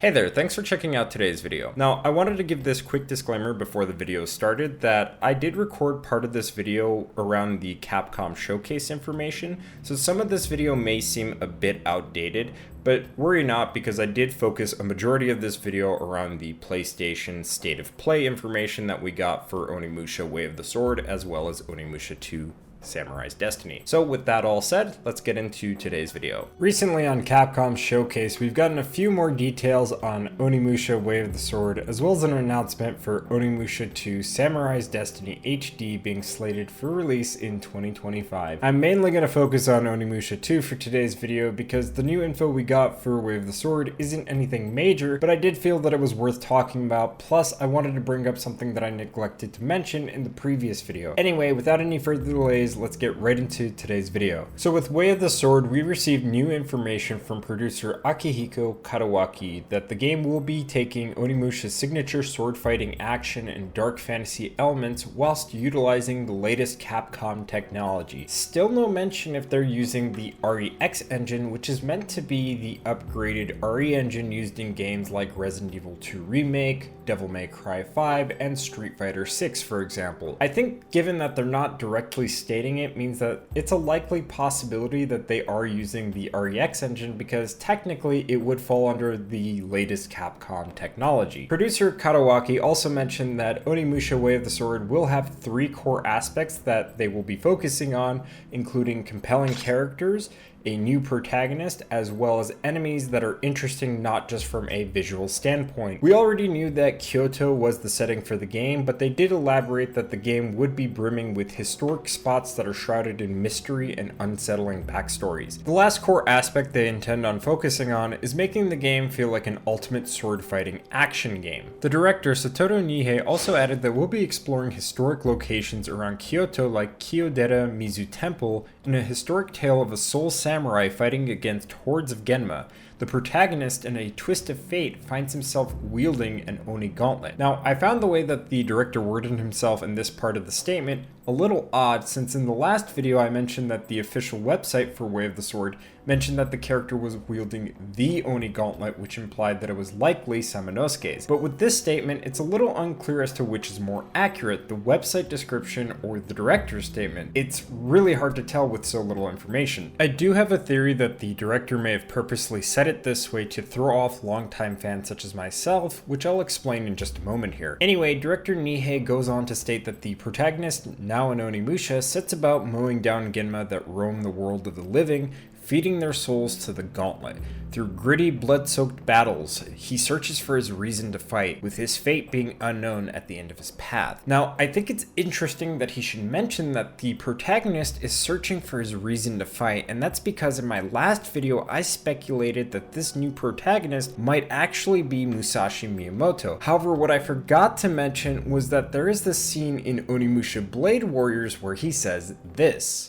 Hey there, thanks for checking out today's video. Now, I wanted to give this quick disclaimer before the video started that I did record part of this video around the Capcom showcase information, so some of this video may seem a bit outdated, but worry not because I did focus a majority of this video around the PlayStation State of Play information that we got for Onimusha Way of the Sword, as well as Onimusha 2 Samurai's Destiny. So with that all said, let's get into today's video. Recently on Capcom's showcase, we've gotten a few more details on Onimusha Way of the Sword, as well as an announcement for Onimusha 2 Samurai's Destiny HD being slated for release in 2025. I'm mainly going to focus on Onimusha 2 for today's video because the new info we got for Way of the Sword isn't anything major, but I did feel that it was worth talking about, plus I wanted to bring up something that I neglected to mention in the previous video. Anyway, without any further delays, let's get right into today's video. So with Way of the Sword, we received new information from producer Akihiko Kadawaki that the game will be taking Onimusha's signature sword fighting action and dark fantasy elements whilst utilizing the latest Capcom technology. Still no mention if they're using the REX engine, which is meant to be the upgraded RE engine used in games like Resident Evil 2 Remake, Devil May Cry 5, and Street Fighter 6, for example. I think given that they're not directly stating it means that it's a likely possibility that they are using the REX engine because technically it would fall under the latest Capcom technology. Producer Kadawaki also mentioned that Onimusha Way of the Sword will have three core aspects that they will be focusing on, including compelling characters, a new protagonist, as well as enemies that are interesting not just from a visual standpoint. We already knew that Kyoto was the setting for the game, but they did elaborate that the game would be brimming with historic spots that are shrouded in mystery and unsettling backstories. The last core aspect they intend on focusing on is making the game feel like an ultimate sword fighting action game. The director Satoru Nihei also added that we'll be exploring historic locations around Kyoto like Kyodera Mizu Temple in a historic tale of a soul samurai fighting against hordes of Genma. The protagonist, in a twist of fate, finds himself wielding an Oni gauntlet. Now, I found the way that the director worded himself in this part of the statement a little odd, since in the last video I mentioned that the official website for Way of the Sword mentioned that the character was wielding the Oni gauntlet, which implied that it was likely Samanosuke's. But with this statement, it's a little unclear as to which is more accurate, the website description or the director's statement. It's really hard to tell with so little information. I do have a theory that the director may have purposely said it this way to throw off longtime fans such as myself, which I'll explain in just a moment here. Anyway, director Nihei goes on to state that the protagonist, now in Onimusha, sets about mowing down Genma that roam the world of the living, feeding their souls to the gauntlet. Through gritty, blood-soaked battles, he searches for his reason to fight, with his fate being unknown at the end of his path. Now, I think it's interesting that he should mention that the protagonist is searching for his reason to fight, and that's because in my last video I speculated that this new protagonist might actually be Musashi Miyamoto. However, what I forgot to mention was that there is this scene in Onimusha Blade Warriors where he says this.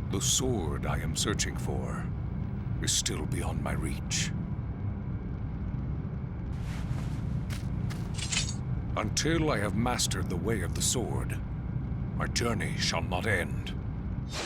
The sword I am searching for is still beyond my reach. Until I have mastered the way of the sword, my journey shall not end.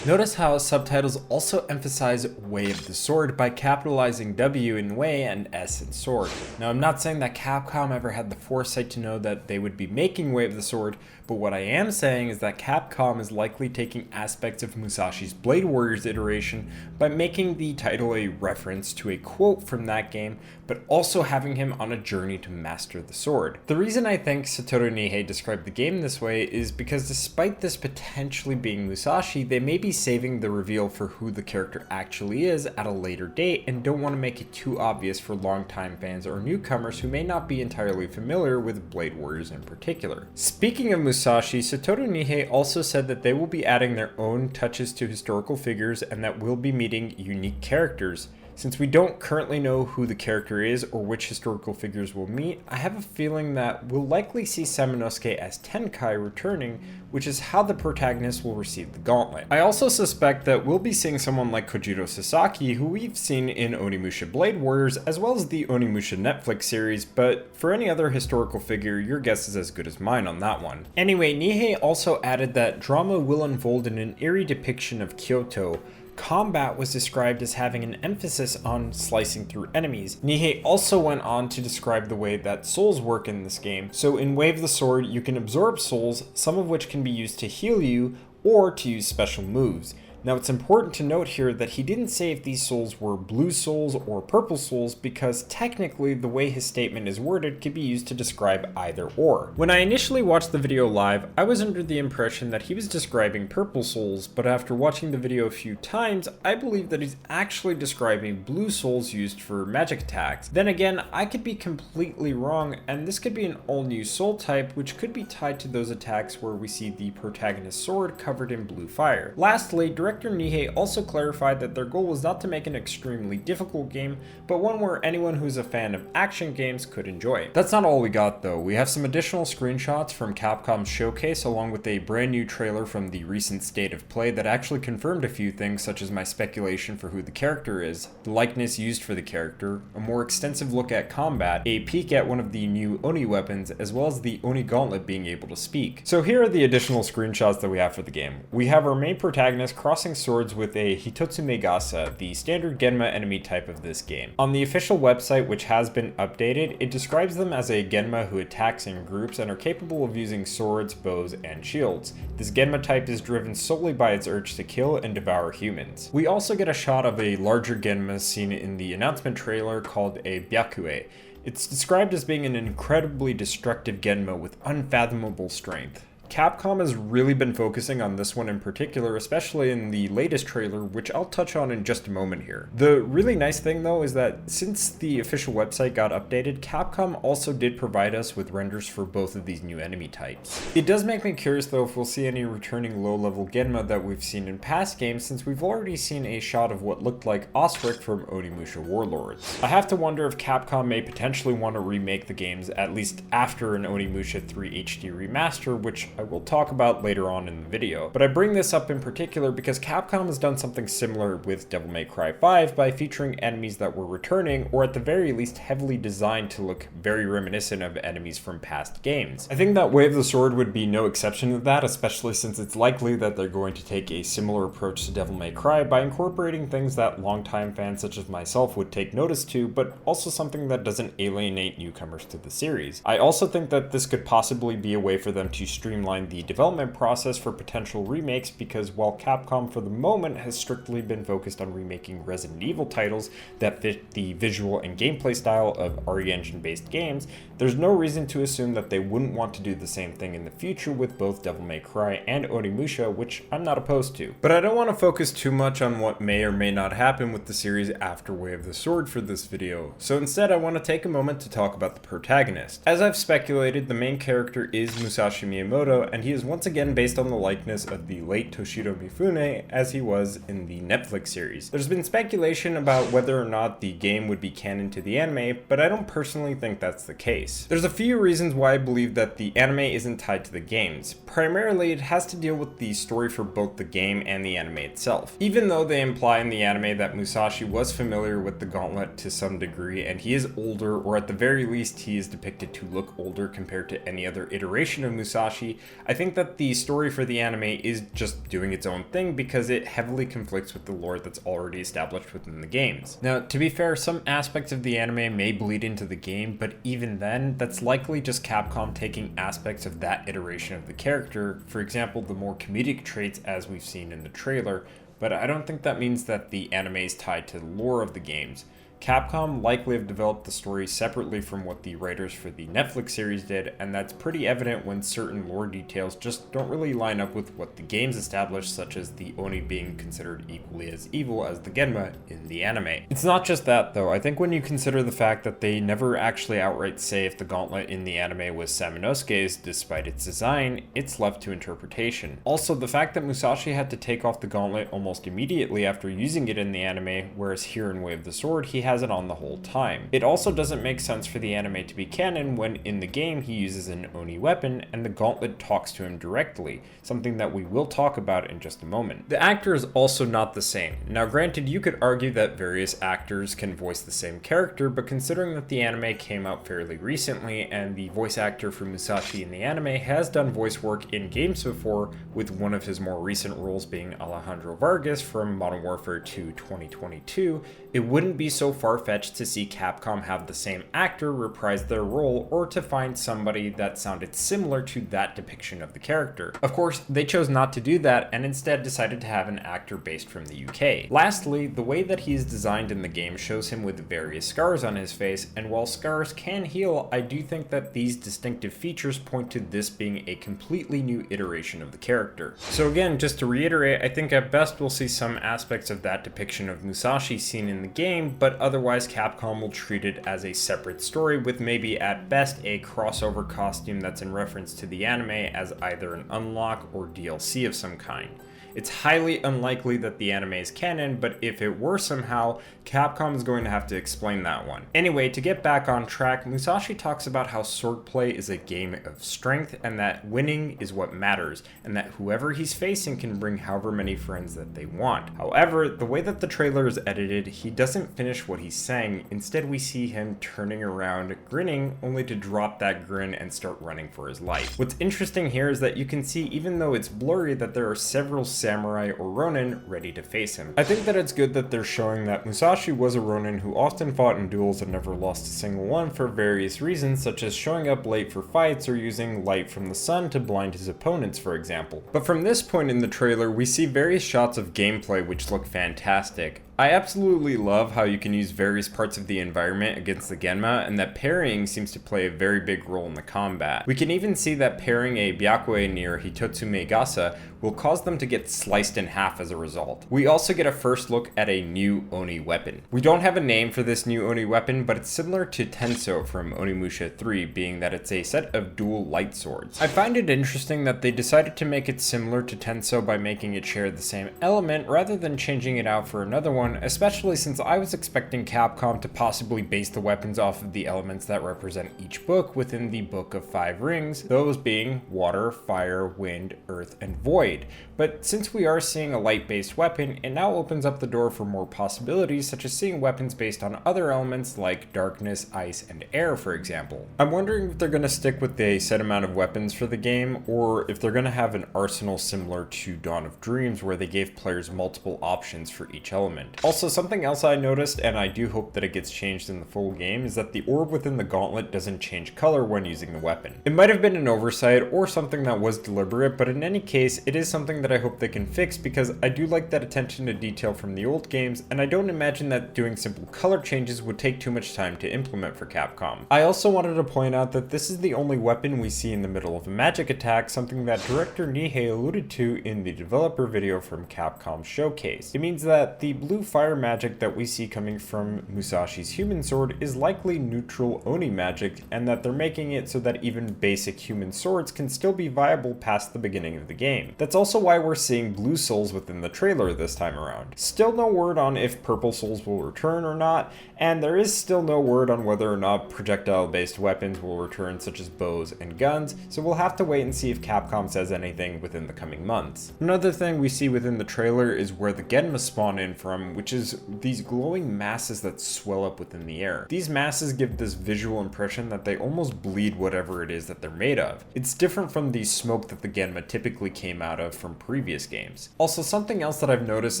Notice how subtitles also emphasize Way of the Sword by capitalizing W in Way and S in Sword. Now, I'm not saying that Capcom ever had the foresight to know that they would be making Way of the Sword, but what I am saying is that Capcom is likely taking aspects of Musashi's Blade Warriors iteration by making the title a reference to a quote from that game, but also having him on a journey to master the sword. The reason I think Satoru Nihei described the game this way is because despite this potentially being Musashi, they may be saving the reveal for who the character actually is at a later date and don't want to make it too obvious for longtime fans or newcomers who may not be entirely familiar with Blade Warriors in particular. Speaking of Musashi, Satoru Nihei also said that they will be adding their own touches to historical figures and that we'll be meeting unique characters. Since we don't currently know who the character is or which historical figures we'll meet, I have a feeling that we'll likely see Samanosuke as Tenkai returning, which is how the protagonist will receive the gauntlet. I also suspect that we'll be seeing someone like Kojiro Sasaki, who we've seen in Onimusha Blade Warriors, as well as the Onimusha Netflix series, but for any other historical figure, your guess is as good as mine on that one. Anyway, Nihei also added that drama will unfold in an eerie depiction of Kyoto, combat was described as having an emphasis on slicing through enemies. Nihei also went on to describe the way that souls work in this game. So in Way of the Sword, you can absorb souls, some of which can be used to heal you or to use special moves. Now it's important to note here that he didn't say if these souls were blue souls or purple souls, because technically the way his statement is worded could be used to describe either or. When I initially watched the video live, I was under the impression that he was describing purple souls, but after watching the video a few times, I believe that he's actually describing blue souls used for magic attacks. Then again, I could be completely wrong, and this could be an all-new soul type, which could be tied to those attacks where we see the protagonist's sword covered in blue fire. Lastly, Director Nihei also clarified that their goal was not to make an extremely difficult game, but one where anyone who's a fan of action games could enjoy. That's not all we got though. We have some additional screenshots from Capcom's showcase, along with a brand new trailer from the recent State of Play that actually confirmed a few things, such as my speculation for who the character is, the likeness used for the character, a more extensive look at combat, a peek at one of the new Oni weapons, as well as the Oni gauntlet being able to speak. So here are the additional screenshots that we have for the game. We have our main protagonist crossing swords with a Hitotsu Megasa, the standard Genma enemy type of this game. On the official website, which has been updated, it describes them as a Genma who attacks in groups and are capable of using swords, bows, and shields. This Genma type is driven solely by its urge to kill and devour humans. We also get a shot of a larger Genma seen in the announcement trailer called a Byakue. It's described as being an incredibly destructive Genma with unfathomable strength. Capcom has really been focusing on this one in particular, especially in the latest trailer, which I'll touch on in just a moment here. The really nice thing though is that since the official website got updated, Capcom also did provide us with renders for both of these new enemy types. It does make me curious though if we'll see any returning low-level Genma that we've seen in past games, since we've already seen a shot of what looked like Osric from Onimusha Warlords. I have to wonder if Capcom may potentially want to remake the games at least after an Onimusha 3 HD remaster, which I will talk about later on in the video. But I bring this up in particular because Capcom has done something similar with Devil May Cry 5 by featuring enemies that were returning, or at the very least heavily designed to look very reminiscent of enemies from past games. I think that Way of the Sword would be no exception to that, especially since it's likely that they're going to take a similar approach to Devil May Cry by incorporating things that longtime fans such as myself would take notice to, but also something that doesn't alienate newcomers to the series. I also think that this could possibly be a way for them to streamline the development process for potential remakes, because while Capcom for the moment has strictly been focused on remaking Resident Evil titles that fit the visual and gameplay style of RE Engine based games, there's no reason to assume that they wouldn't want to do the same thing in the future with both Devil May Cry and Onimusha, which I'm not opposed to. But I don't want to focus too much on what may or may not happen with the series after Way of the Sword for this video, so instead I want to take a moment to talk about the protagonist. As I've speculated, the main character is Musashi Miyamoto, and he is once again based on the likeness of the late Toshiro Mifune as he was in the Netflix series. There's been speculation about whether or not the game would be canon to the anime, but I don't personally think that's the case. There's a few reasons why I believe that the anime isn't tied to the games. Primarily, it has to deal with the story for both the game and the anime itself. Even though they imply in the anime that Musashi was familiar with the gauntlet to some degree, and he is older, or at the very least he is depicted to look older compared to any other iteration of Musashi, I think that the story for the anime is just doing its own thing because it heavily conflicts with the lore that's already established within the games. Now, to be fair, some aspects of the anime may bleed into the game, but even then, that's likely just Capcom taking aspects of that iteration of the character, for example, the more comedic traits as we've seen in the trailer, but I don't think that means that the anime is tied to the lore of the games. Capcom likely have developed the story separately from what the writers for the Netflix series did, and that's pretty evident when certain lore details just don't really line up with what the games established, such as the Oni being considered equally as evil as the Genma in the anime. It's not just that though. I think when you consider the fact that they never actually outright say if the gauntlet in the anime was Saminosuke's despite its design, it's left to interpretation. Also, the fact that Musashi had to take off the gauntlet almost immediately after using it in the anime, whereas here in Way of the Sword he has it on the whole time. It also doesn't make sense for the anime to be canon when in the game he uses an Oni weapon and the gauntlet talks to him directly, something that we will talk about in just a moment. The actor is also not the same. Now granted, you could argue that various actors can voice the same character, but considering that the anime came out fairly recently and the voice actor for Musashi in the anime has done voice work in games before, with one of his more recent roles being Alejandro Vargas from Modern Warfare 2 2022, it wouldn't be so far-fetched to see Capcom have the same actor reprise their role or to find somebody that sounded similar to that depiction of the character. Of course, they chose not to do that and instead decided to have an actor based from the UK. Lastly, the way that he is designed in the game shows him with various scars on his face, and while scars can heal, I do think that these distinctive features point to this being a completely new iteration of the character. So again, just to reiterate, I think at best we'll see some aspects of that depiction of Musashi seen in the game, but otherwise Capcom will treat it as a separate story with maybe at best a crossover costume that's in reference to the anime as either an unlock or DLC of some kind. It's highly unlikely that the anime is canon, but if it were somehow, Capcom is going to have to explain that one. Anyway, to get back on track, Musashi talks about how swordplay is a game of strength and that winning is what matters, and that whoever he's facing can bring however many friends that they want. However, the way that the trailer is edited, he doesn't finish what he's saying. Instead, we see him turning around, grinning, only to drop that grin and start running for his life. What's interesting here is that you can see, even though it's blurry, that there are several samurai or ronin ready to face him. I think that it's good that they're showing that Musashi was a ronin who often fought in duels and never lost a single one for various reasons, such as showing up late for fights or using light from the sun to blind his opponents, for example. But from this point in the trailer, we see various shots of gameplay which look fantastic. I absolutely love how you can use various parts of the environment against the Genma, and that parrying seems to play a very big role in the combat. We can even see that parrying a Byakue near Hitotsu Megasa will cause them to get sliced in half as a result. We also get a first look at a new Oni weapon. We don't have a name for this new Oni weapon, but it's similar to Tenso from Onimusha 3, being that it's a set of dual light swords. I find it interesting that they decided to make it similar to Tenso by making it share the same element rather than changing it out for another one, especially since I was expecting Capcom to possibly base the weapons off of the elements that represent each book within the Book of Five Rings, those being water, fire, wind, earth, and void. But since we are seeing a light-based weapon, it now opens up the door for more possibilities, such as seeing weapons based on other elements like darkness, ice, and air, for example. I'm wondering if they're going to stick with a set amount of weapons for the game, or if they're going to have an arsenal similar to Dawn of Dreams, where they gave players multiple options for each element. Also, something else I noticed, and I do hope that it gets changed in the full game, is that the orb within the gauntlet doesn't change color when using the weapon. It might have been an oversight or something that was deliberate, but in any case, it is something that I hope they can fix because I do like that attention to detail from the old games, and I don't imagine that doing simple color changes would take too much time to implement for Capcom. I also wanted to point out that this is the only weapon we see in the middle of a magic attack, something that director Nihei alluded to in the developer video from Capcom Showcase. It means that the blue fire magic that we see coming from Musashi's human sword is likely neutral Oni magic, and that they're making it so that even basic human swords can still be viable past the beginning of the game. That's also why we're seeing blue souls within the trailer this time around. Still no word on if purple souls will return or not, and there is still no word on whether or not projectile-based weapons will return, such as bows and guns, so we'll have to wait and see if Capcom says anything within the coming months. Another thing we see within the trailer is where the Genma spawn in from, which is these glowing masses that swell up within the air. These masses give this visual impression that they almost bleed whatever it is that they're made of. It's different from the smoke that the Genma typically came out of from previous games. Also, something else that I've noticed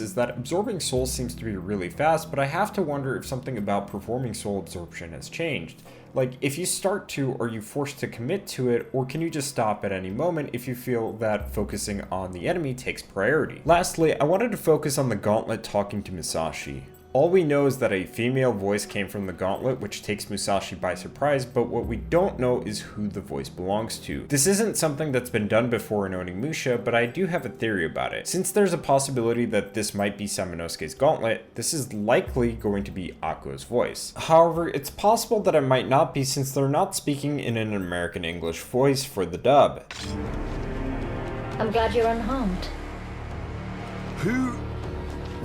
is that absorbing souls seems to be really fast, but I have to wonder if something about performing soul absorption has changed. Like, if you start to, are you forced to commit to it, or can you just stop at any moment if you feel that focusing on the enemy takes priority? Lastly, I wanted to focus on the gauntlet talking to Musashi. All we know is that a female voice came from the gauntlet, which takes Musashi by surprise, but what we don't know is who the voice belongs to. This isn't something that's been done before in Onimusha, but I do have a theory about it. Since there's a possibility that this might be Samanosuke's gauntlet, this is likely going to be Akko's voice. However, it's possible that it might not be, since they're not speaking in an American English voice for the dub. I'm glad you're unharmed. Who?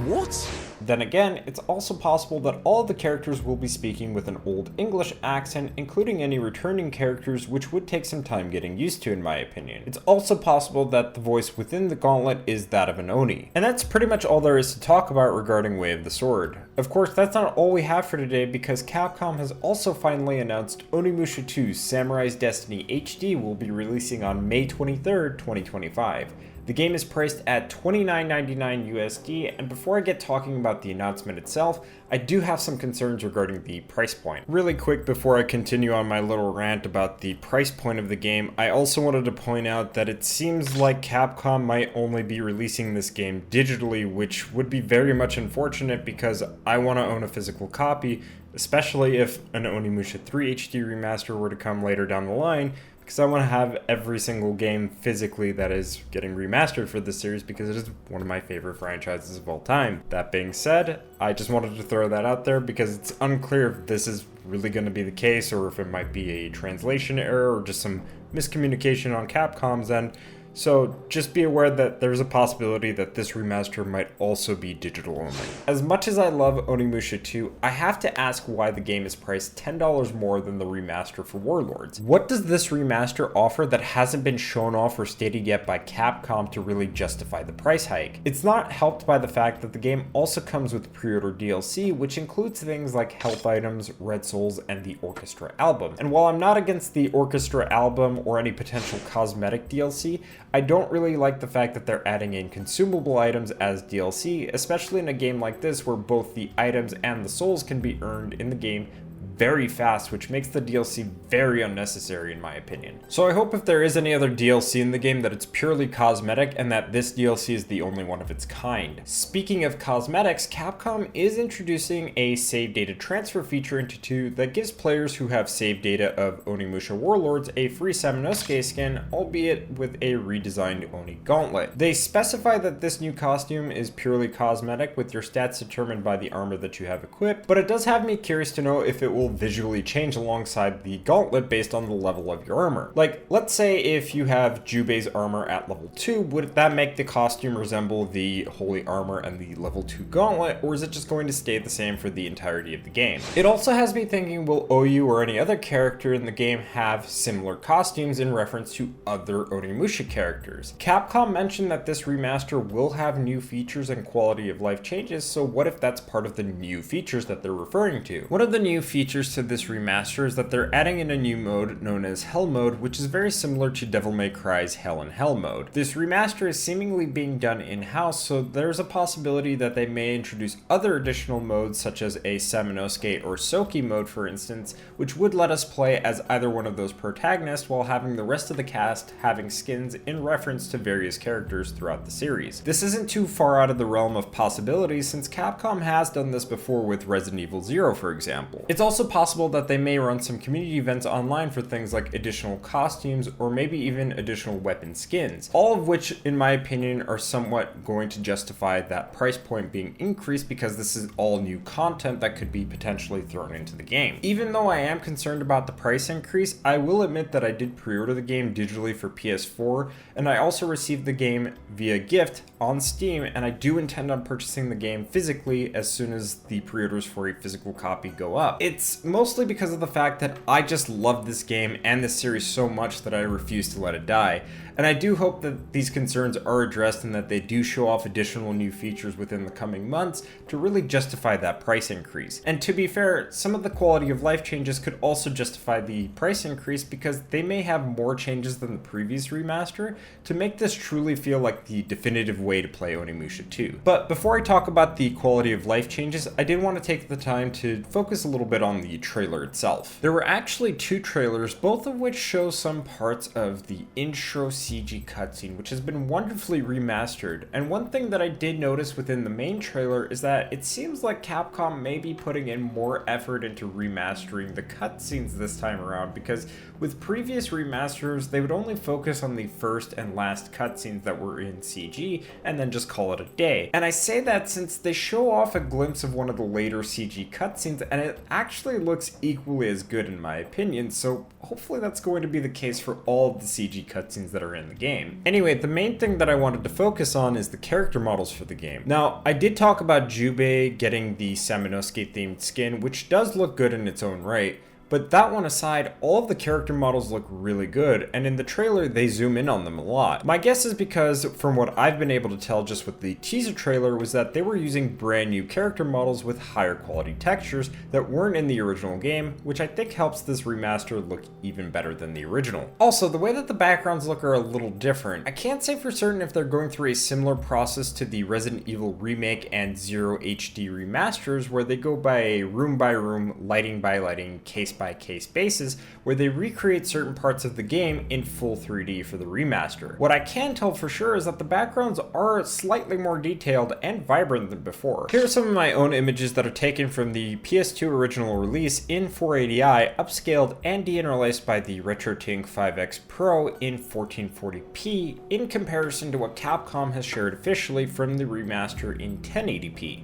What? Then again, it's also possible that all of the characters will be speaking with an old English accent, including any returning characters, which would take some time getting used to in my opinion. It's also possible that the voice within the gauntlet is that of an Oni. And that's pretty much all there is to talk about regarding Way of the Sword. Of course, that's not all we have for today, because Capcom has also finally announced Onimusha 2 Samurai's Destiny HD will be releasing on May 23rd, 2025. The game is priced at $29.99 USD, and before I get talking about the announcement itself, I do have some concerns regarding the price point. Really quick before I continue on my little rant about the price point of the game, I also wanted to point out that it seems like Capcom might only be releasing this game digitally, which would be very much unfortunate because I want to own a physical copy, especially if an Onimusha 3 HD remaster were to come later down the line, because I want to have every single game physically that is getting remastered for this series because it is one of my favorite franchises of all time. That being said, I just wanted to throw that out there because it's unclear if this is really going to be the case or if it might be a translation error or just some miscommunication on Capcom's end. So just be aware that there's a possibility that this remaster might also be digital only. As much as I love Onimusha 2, I have to ask why the game is priced $10 more than the remaster for Warlords. What does this remaster offer that hasn't been shown off or stated yet by Capcom to really justify the price hike? It's not helped by the fact that the game also comes with pre-order DLC, which includes things like health items, red souls, and the orchestra album. And while I'm not against the orchestra album or any potential cosmetic DLC, I don't really like the fact that they're adding in consumable items as DLC, especially in a game like this where both the items and the souls can be earned in the game very fast, which makes the DLC very unnecessary in my opinion. So I hope if there is any other DLC in the game that it's purely cosmetic and that this DLC is the only one of its kind. Speaking of cosmetics, Capcom is introducing a save data transfer feature into 2 that gives players who have save data of Onimusha Warlords a free Samanosuke skin, albeit with a redesigned Oni gauntlet. They specify that this new costume is purely cosmetic with your stats determined by the armor that you have equipped, but it does have me curious to know if it will visually change alongside the gauntlet based on the level of your armor. Like, let's say if you have Jubei's armor at level 2, would that make the costume resemble the Holy Armor and the level 2 gauntlet, or is it just going to stay the same for the entirety of the game? It also has me thinking, will OU or any other character in the game have similar costumes in reference to other Onimusha characters? Capcom mentioned that this remaster will have new features and quality of life changes, so what if that's part of the new features that they're referring to? One of the new features to this remaster is that they're adding in a new mode known as Hell Mode, which is very similar to Devil May Cry's Hell in Hell mode. This remaster is seemingly being done in-house, so there's a possibility that they may introduce other additional modes such as a Samanosuke or Soki mode for instance, which would let us play as either one of those protagonists while having the rest of the cast having skins in reference to various characters throughout the series. This isn't too far out of the realm of possibilities since Capcom has done this before with Resident Evil 0 for example. It's also possible that they may run some community events online for things like additional costumes or maybe even additional weapon skins, all of which in my opinion are somewhat going to justify that price point being increased because this is all new content that could be potentially thrown into the game. Even though I am concerned about the price increase, I will admit that I did pre-order the game digitally for PS4 and I also received the game via gift on Steam, and I do intend on purchasing the game physically as soon as the pre-orders for a physical copy go up. It's mostly because of the fact that I just love this game and this series so much that I refuse to let it die. And I do hope that these concerns are addressed and that they do show off additional new features within the coming months to really justify that price increase. And to be fair, some of the quality of life changes could also justify the price increase because they may have more changes than the previous remaster to make this truly feel like the definitive way to play Onimusha 2. But before I talk about the quality of life changes, I did want to take the time to focus a little bit on the trailer itself. There were actually 2 trailers, both of which show some parts of the intro CG cutscene, which has been wonderfully remastered. And one thing that I did notice within the main trailer is that it seems like Capcom may be putting in more effort into remastering the cutscenes this time around, because with previous remasters, they would only focus on the first and last cutscenes that were in CG and then just call it a day. And I say that since they show off a glimpse of one of the later CG cutscenes and it actually looks equally as good in my opinion, so hopefully that's going to be the case for all of the CG cutscenes that are are in the game. Anyway, the main thing that I wanted to focus on is the character models for the game. Now, I did talk about Jubei getting the Saminosuke themed skin, which does look good in its own right. But that one aside, all of the character models look really good, and in the trailer they zoom in on them a lot. My guess is because, from what I've been able to tell just with the teaser trailer, was that they were using brand new character models with higher quality textures that weren't in the original game, which I think helps this remaster look even better than the original. Also, the way that the backgrounds look are a little different. I can't say for certain if they're going through a similar process to the Resident Evil Remake and Zero HD remasters, where they go by a room by room, lighting by lighting, case by case basis, where they recreate certain parts of the game in full 3D for the remaster. What I can tell for sure is that the backgrounds are slightly more detailed and vibrant than before. Here are some of my own images that are taken from the PS2 original release in 480i, upscaled and deinterlaced by the RetroTink 5X Pro in 1440p, in comparison to what Capcom has shared officially from the remaster in 1080p.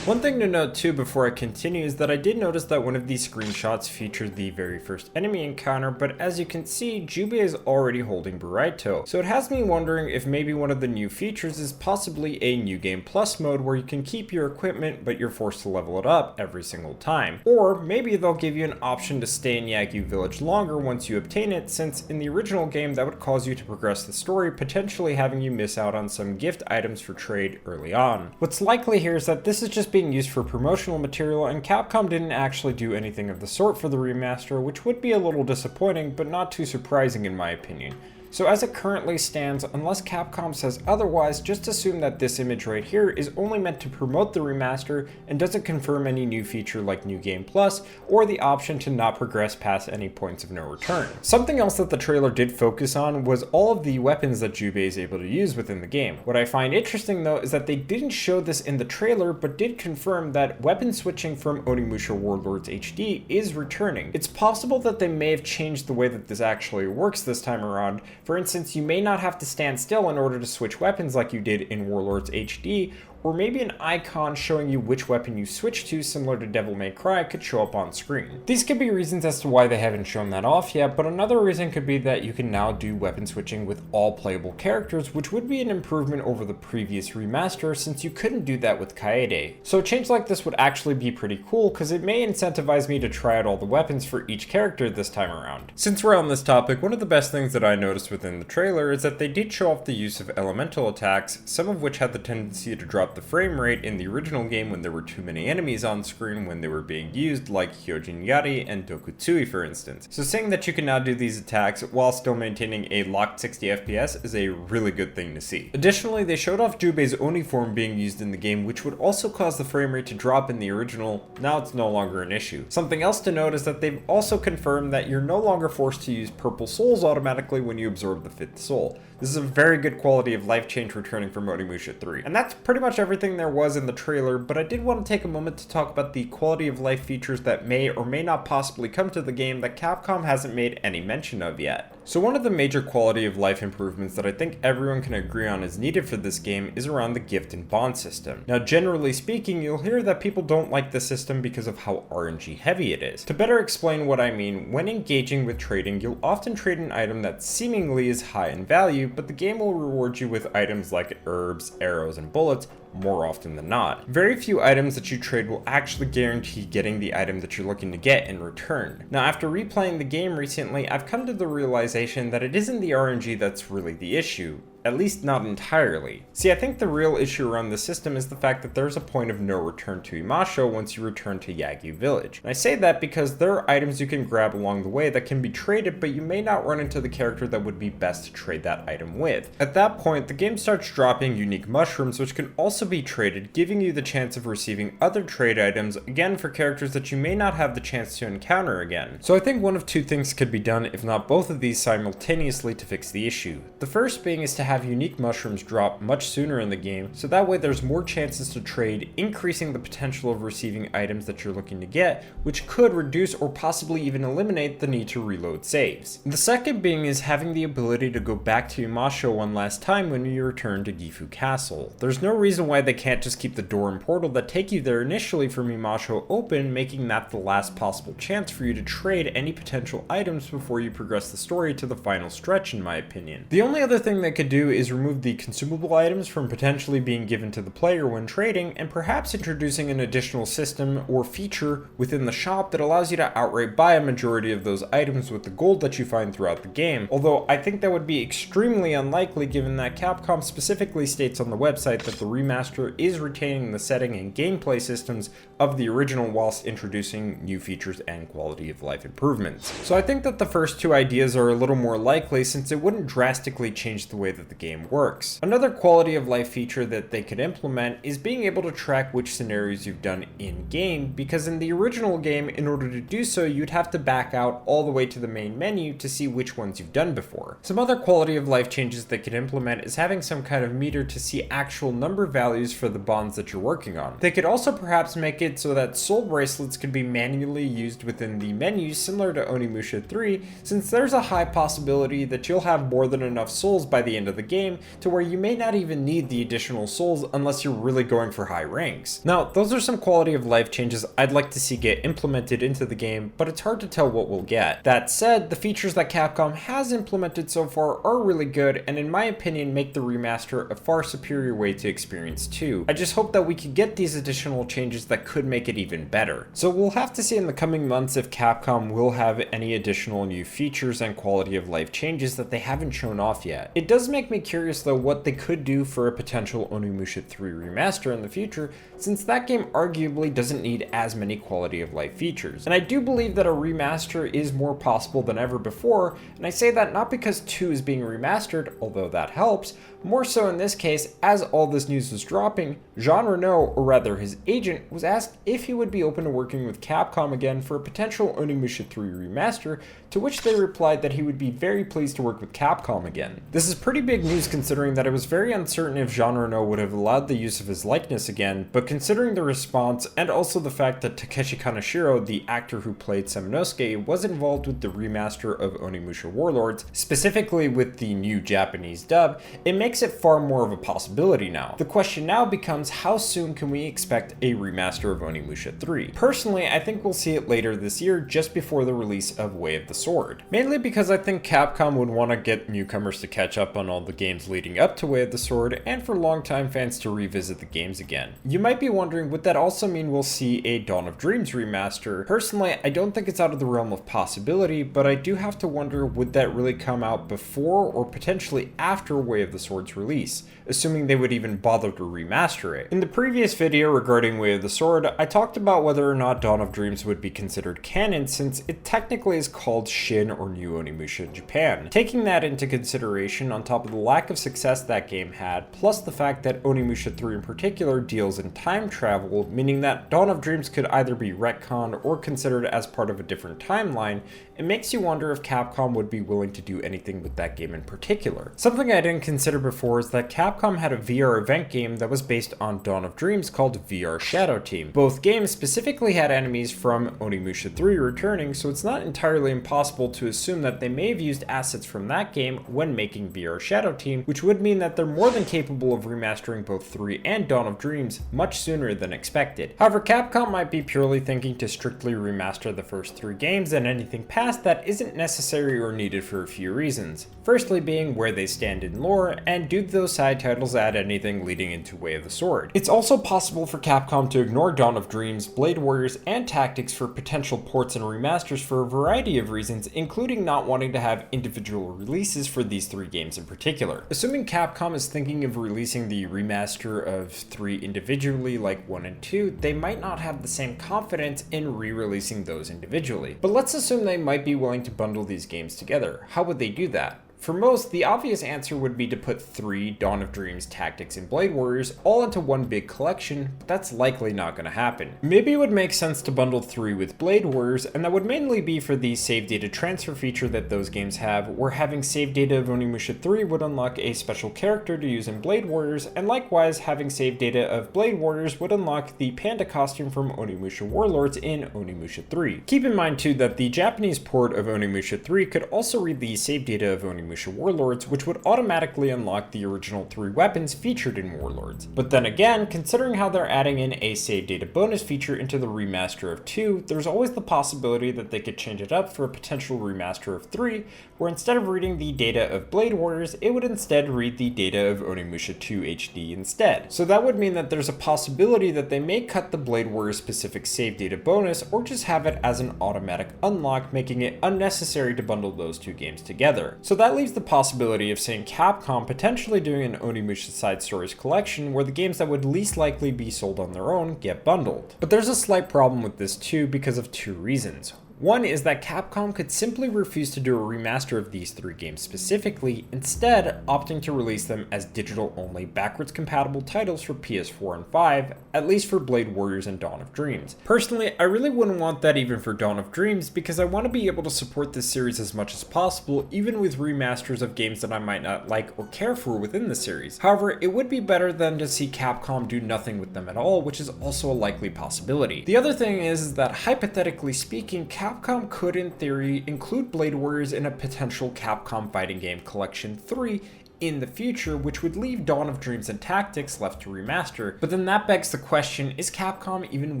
One thing to note too before I continue is that I did notice that one of these screenshots featured the very first enemy encounter, but as you can see, Jubei is already holding Buraito. So it has me wondering if maybe one of the new features is possibly a New Game Plus mode where you can keep your equipment but you're forced to level it up every single time. Or maybe they'll give you an option to stay in Yagyu Village longer once you obtain it, since in the original game that would cause you to progress the story, potentially having you miss out on some gift items for trade early on. What's likely here is that this is just being used for promotional material, and Capcom didn't actually do anything of the sort for the remaster, which would be a little disappointing, but not too surprising in my opinion. So as it currently stands, unless Capcom says otherwise, just assume that this image right here is only meant to promote the remaster and doesn't confirm any new feature like New Game Plus or the option to not progress past any points of no return. Something else that the trailer did focus on was all of the weapons that Jubei is able to use within the game. What I find interesting though is that they didn't show this in the trailer, but did confirm that weapon switching from Onimusha Warlords HD is returning. It's possible that they may have changed the way that this actually works this time around. For instance, you may not have to stand still in order to switch weapons like you did in Warlords HD, or maybe an icon showing you which weapon you switch to, similar to Devil May Cry, could show up on screen. These could be reasons as to why they haven't shown that off yet, but another reason could be that you can now do weapon switching with all playable characters, which would be an improvement over the previous remaster, since you couldn't do that with Kaede. So a change like this would actually be pretty cool, because it may incentivize me to try out all the weapons for each character this time around. Since we're on this topic, one of the best things that I noticed within the trailer is that they did show off the use of elemental attacks, some of which had the tendency to drop the frame rate in the original game when there were too many enemies on screen when they were being used, like Hyojin Yari and Dokutsui for instance. So saying that you can now do these attacks while still maintaining a locked 60 FPS is a really good thing to see. Additionally, they showed off Jubei's Oni form being used in the game, which would also cause the frame rate to drop in the original. Now it's no longer an issue. Something else to note is that they've also confirmed that you're no longer forced to use purple souls automatically when you absorb absorb the 5th soul. This is a very good quality of life change returning from Onimusha 3. And that's pretty much everything there was in the trailer, but I did want to take a moment to talk about the quality of life features that may or may not possibly come to the game that Capcom hasn't made any mention of yet. So one of the major quality of life improvements that I think everyone can agree on is needed for this game is around the gift and bond system. Now generally speaking, you'll hear that people don't like the system because of how RNG heavy it is. To better explain what I mean, when engaging with trading, you'll often trade an item that seemingly is high in value, but the game will reward you with items like herbs, arrows, and bullets more often than not. Very few items that you trade will actually guarantee getting the item that you're looking to get in return. Now after replaying the game recently, I've come to the realization that it isn't the RNG that's really the issue. At least not entirely. See, I think the real issue around the system is the fact that there's a point of no return to Onimusha once you return to Yagyu Village. And I say that because there are items you can grab along the way that can be traded, but you may not run into the character that would be best to trade that item with. At that point, the game starts dropping unique mushrooms, which can also be traded, giving you the chance of receiving other trade items, again for characters that you may not have the chance to encounter again. So I think one of two things could be done, if not both of these simultaneously, to fix the issue. The first being is to have unique mushrooms drop much sooner in the game, so that way there's more chances to trade, increasing the potential of receiving items that you're looking to get, which could reduce or possibly even eliminate the need to reload saves. The second being is having the ability to go back to Onimusha one last time when you return to Gifu Castle. There's no reason why they can't just keep the door and portal that take you there initially from Onimusha open, making that the last possible chance for you to trade any potential items before you progress the story to the final stretch, in my opinion. The only other thing they could do is remove the consumable items from potentially being given to the player when trading, and perhaps introducing an additional system or feature within the shop that allows you to outright buy a majority of those items with the gold that you find throughout the game, although I think that would be extremely unlikely given that Capcom specifically states on the website that the remaster is retaining the setting and gameplay systems of the original whilst introducing new features and quality of life improvements. So I think that the first two ideas are a little more likely since it wouldn't drastically change the way that the game works. Another quality of life feature that they could implement is being able to track which scenarios you've done in game, because in the original game, in order to do so, you'd have to back out all the way to the main menu to see which ones you've done before. Some other quality of life changes they could implement is having some kind of meter to see actual number values for the bonds that you're working on. They could also perhaps make it so that soul bracelets could be manually used within the menus similar to Onimusha 3, since there's a high possibility that you'll have more than enough souls by the end of the game to where you may not even need the additional souls unless you're really going for high ranks. Now, those are some quality of life changes I'd like to see get implemented into the game, but it's hard to tell what we'll get. That said, the features that Capcom has implemented so far are really good, and in my opinion make the remaster a far superior way to experience 2. I just hope that we could get these additional changes that could make it even better. So we'll have to see in the coming months if Capcom will have any additional new features and quality of life changes that they haven't shown off yet. It does make me curious though what they could do for a potential Onimusha 3 remaster in the future, since that game arguably doesn't need as many quality of life features. And I do believe that a remaster is more possible than ever before, and I say that not because 2 is being remastered, although that helps, more so in this case, as all this news was dropping, Jean Renault, or rather his agent, was asked if he would be open to working with Capcom again for a potential Onimusha 3 remaster, to which they replied that he would be very pleased to work with Capcom again. This is pretty big news considering that it was very uncertain if Jean Renault would have allowed the use of his likeness again, but considering the response and also the fact that Takeshi Kaneshiro, the actor who played Samanosuke, was involved with the remaster of Onimusha Warlords, specifically with the new Japanese dub, it makes it far more of a possibility now. The question now becomes how soon can we expect a remaster of Onimusha 3? Personally, I think we'll see it later this year, just before the release of Way of the Sword. Mainly because I think Capcom would want to get newcomers to catch up on all the games leading up to Way of the Sword, and for longtime fans to revisit the games again. You might be wondering, would that also mean we'll see a Dawn of Dreams remaster? Personally, I don't think it's out of the realm of possibility, but I do have to wonder, would that really come out before or potentially after Way of the Sword Sword's release, assuming they would even bother to remaster it. In the previous video regarding Way of the Sword, I talked about whether or not Dawn of Dreams would be considered canon since it technically is called Shin or New Onimusha Japan. Taking that into consideration on top of the lack of success that game had, plus the fact that Onimusha 3 in particular deals in time travel, meaning that Dawn of Dreams could either be retconned or considered as part of a different timeline, it makes you wonder if Capcom would be willing to do anything with that game in particular. Something I didn't consider before is that Capcom had a VR event game that was based on Dawn of Dreams called VR Shadow Team. Both games specifically had enemies from Onimusha 3 returning, so it's not entirely impossible to assume that they may have used assets from that game when making VR Shadow Team, which would mean that they're more than capable of remastering both 3 and Dawn of Dreams much sooner than expected. However, Capcom might be purely thinking to strictly remaster the first 3 games, and anything past that isn't necessary or needed for a few reasons. Firstly being where they stand in lore, and do those side titles add anything leading into Way of the Sword. It's also possible for Capcom to ignore Dawn of Dreams, Blade Warriors, and Tactics for potential ports and remasters for a variety of reasons, including not wanting to have individual releases for these 3 games in particular. Assuming Capcom is thinking of releasing the remaster of 3 individually like 1 and 2, they might not have the same confidence in re-releasing those individually. But let's assume they might be willing to bundle these games together. How would they do that? For most, the obvious answer would be to put 3 Dawn of Dreams, Tactics, and Blade Warriors all into one big collection, but that's likely not going to happen. Maybe it would make sense to bundle 3 with Blade Warriors, and that would mainly be for the save data transfer feature that those games have, where having save data of Onimusha 3 would unlock a special character to use in Blade Warriors, and likewise having save data of Blade Warriors would unlock the panda costume from Onimusha Warlords in Onimusha 3. Keep in mind too that the Japanese port of Onimusha 3 could also read the save data of Onimusha Warlords, which would automatically unlock the original 3 weapons featured in Warlords. But then again, considering how they're adding in a save data bonus feature into the remaster of 2, there's always the possibility that they could change it up for a potential remaster of 3, where instead of reading the data of Blade Warriors, it would instead read the data of Onimusha 2 HD instead. So that would mean that there's a possibility that they may cut the Blade Warriors specific save data bonus, or just have it as an automatic unlock, making it unnecessary to bundle those 2 games together. So that leaves the possibility of seeing Capcom potentially doing an Onimusha Side Stories collection where the games that would least likely be sold on their own get bundled. But there's a slight problem with this too because of 2 reasons. One is that Capcom could simply refuse to do a remaster of these 3 games specifically, instead opting to release them as digital-only backwards compatible titles for PS4 and 5, at least for Blade Warriors and Dawn of Dreams. Personally, I really wouldn't want that even for Dawn of Dreams because I want to be able to support this series as much as possible, even with remasters of games that I might not like or care for within the series. However, it would be better than to see Capcom do nothing with them at all, which is also a likely possibility. The other thing is that, hypothetically speaking, Capcom could, in theory, include Blade Warriors in a potential Capcom Fighting Game Collection 3 in the future, which would leave Dawn of Dreams and Tactics left to remaster. But then that begs the question, is Capcom even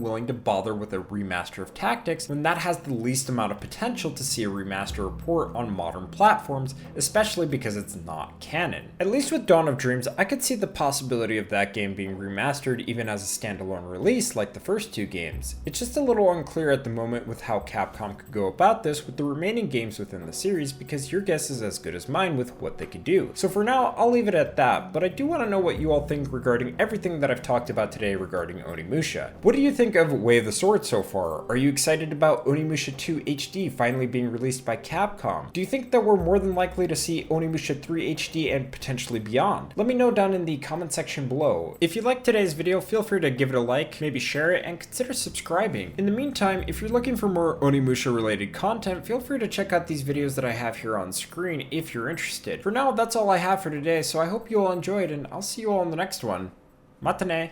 willing to bother with a remaster of Tactics when that has the least amount of potential to see a remaster report on modern platforms, especially because it's not canon? At least with Dawn of Dreams, I could see the possibility of that game being remastered even as a standalone release like the first 2 games. It's just a little unclear at the moment with how Capcom could go about this with the remaining games within the series, because your guess is as good as mine with what they could do. So for now, I'll leave it at that, but I do want to know what you all think regarding everything that I've talked about today regarding Onimusha. What do you think of Way of the Sword so far? Are you excited about Onimusha 2 HD finally being released by Capcom? Do you think that we're more than likely to see Onimusha 3 HD and potentially beyond? Let me know down in the comment section below. If you liked today's video, feel free to give it a like, maybe share it, and consider subscribing. In the meantime, if you're looking for more Onimusha related content, feel free to check out these videos that I have here on screen if you're interested. For now, that's all I have for today, so I hope you all enjoyed, and I'll see you all in the next one. Matane!